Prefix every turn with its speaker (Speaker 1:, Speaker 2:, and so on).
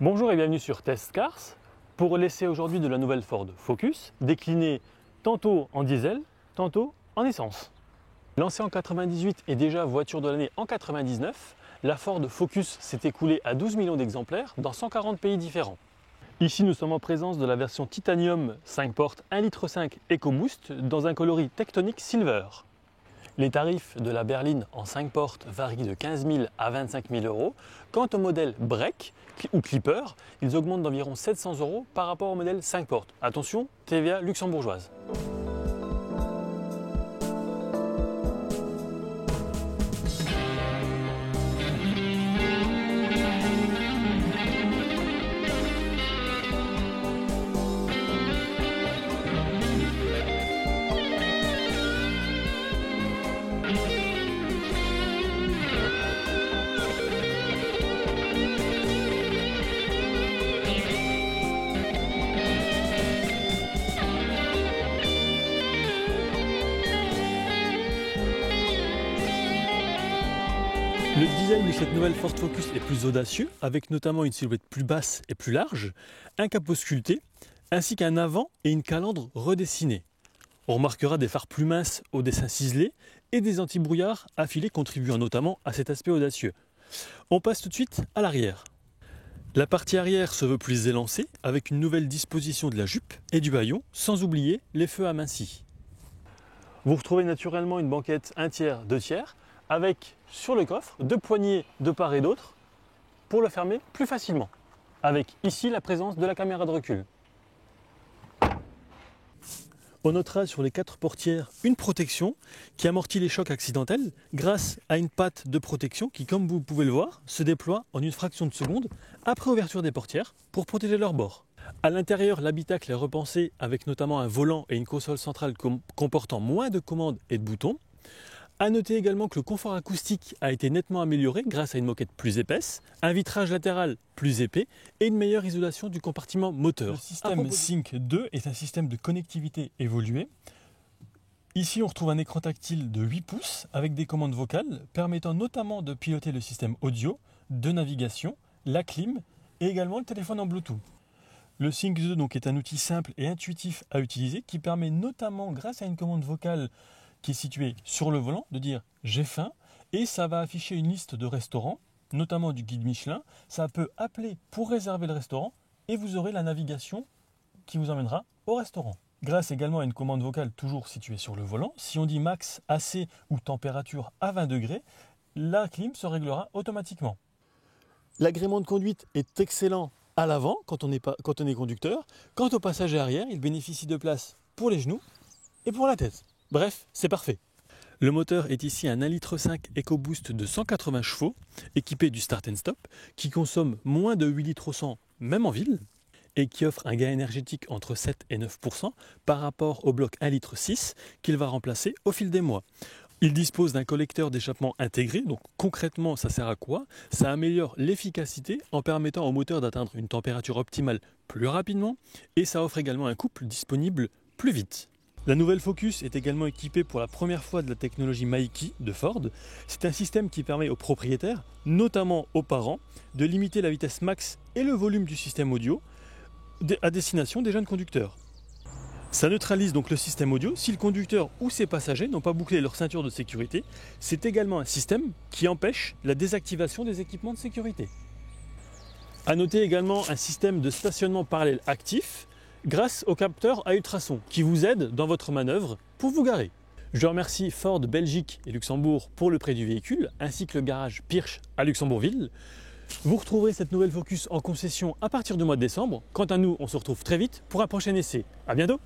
Speaker 1: Bonjour et bienvenue sur Test Cars pour l'essai aujourd'hui de la nouvelle Ford Focus, déclinée tantôt en diesel, tantôt en essence. Lancée en 98 et déjà voiture de l'année en 99, la Ford Focus s'est écoulée à 12 millions d'exemplaires dans 140 pays différents. Ici nous sommes en présence de la version Titanium 5 portes 1,5 litre EcoBoost dans un coloris Tectonic Silver. Les tarifs de la berline en 5 portes varient de 15 000 à 25 000 euros. Quant au modèle Break ou Clipper, ils augmentent d'environ 700 euros par rapport au modèle 5 portes. Attention, TVA luxembourgeoise. Le design de cette nouvelle Ford Focus est plus audacieux, avec notamment une silhouette plus basse et plus large, un capot sculpté, ainsi qu'un avant et une calandre redessinée. On remarquera des phares plus minces au dessin ciselé et des anti-brouillards affilés contribuant notamment à cet aspect audacieux. On passe tout de suite à l'arrière. La partie arrière se veut plus élancée, avec une nouvelle disposition de la jupe et du haillon, sans oublier les feux amincis. Vous retrouvez naturellement une banquette 1 tiers, 2 tiers, avec sur le coffre 2 poignées de part et d'autre pour le fermer plus facilement, avec ici la présence de la caméra de recul. On notera sur les 4 portières une protection qui amortit les chocs accidentels grâce à une patte de protection qui, comme vous pouvez le voir, se déploie en une fraction de seconde après ouverture des portières pour protéger leur bord. À l'intérieur, l'habitacle est repensé avec notamment un volant et une console centrale comportant moins de commandes et de boutons. A noter également que le confort acoustique a été nettement amélioré grâce à une moquette plus épaisse, un vitrage latéral plus épais et une meilleure isolation du compartiment moteur. Le système Sync 2 est un système de connectivité évolué. Ici on retrouve un écran tactile de 8 pouces avec des commandes vocales permettant notamment de piloter le système audio, de navigation, la clim et également le téléphone en Bluetooth. Le Sync 2 donc, est un outil simple et intuitif à utiliser qui permet notamment grâce à une commande vocale qui est situé sur le volant, de dire j'ai faim, et ça va afficher une liste de restaurants, notamment du guide Michelin. Ça peut appeler pour réserver le restaurant et vous aurez la navigation qui vous emmènera au restaurant. Grâce également à une commande vocale toujours située sur le volant, si on dit max AC ou température à 20 degrés, la clim se réglera automatiquement. L'agrément de conduite est excellent à l'avant quand on est conducteur. Quant au passager arrière, il bénéficie de place pour les genoux et pour la tête. Bref, c'est parfait. Le moteur est ici un 1,5 litre EcoBoost de 180 chevaux, équipé du Start and Stop, qui consomme moins de 8 litres au 100, même en ville, et qui offre un gain énergétique entre 7 et 9% par rapport au bloc 1,6 litre qu'il va remplacer au fil des mois. Il dispose d'un collecteur d'échappement intégré, donc concrètement ça sert à quoi? Ça améliore l'efficacité en permettant au moteur d'atteindre une température optimale plus rapidement, et ça offre également un couple disponible plus vite. La nouvelle Focus est également équipée pour la première fois de la technologie Maiki de Ford. C'est un système qui permet aux propriétaires, notamment aux parents, de limiter la vitesse max et le volume du système audio à destination des jeunes conducteurs. Ça neutralise donc le système audio si le conducteur ou ses passagers n'ont pas bouclé leur ceinture de sécurité. C'est également un système qui empêche la désactivation des équipements de sécurité. A noter également un système de stationnement parallèle actif grâce au capteur à ultrasons qui vous aide dans votre manœuvre pour vous garer. Je remercie Ford Belgique et Luxembourg pour le prêt du véhicule, ainsi que le garage Pirch à Luxembourgville. Vous retrouverez cette nouvelle Focus en concession à partir du mois de décembre. Quant à nous, on se retrouve très vite pour un prochain essai. À bientôt!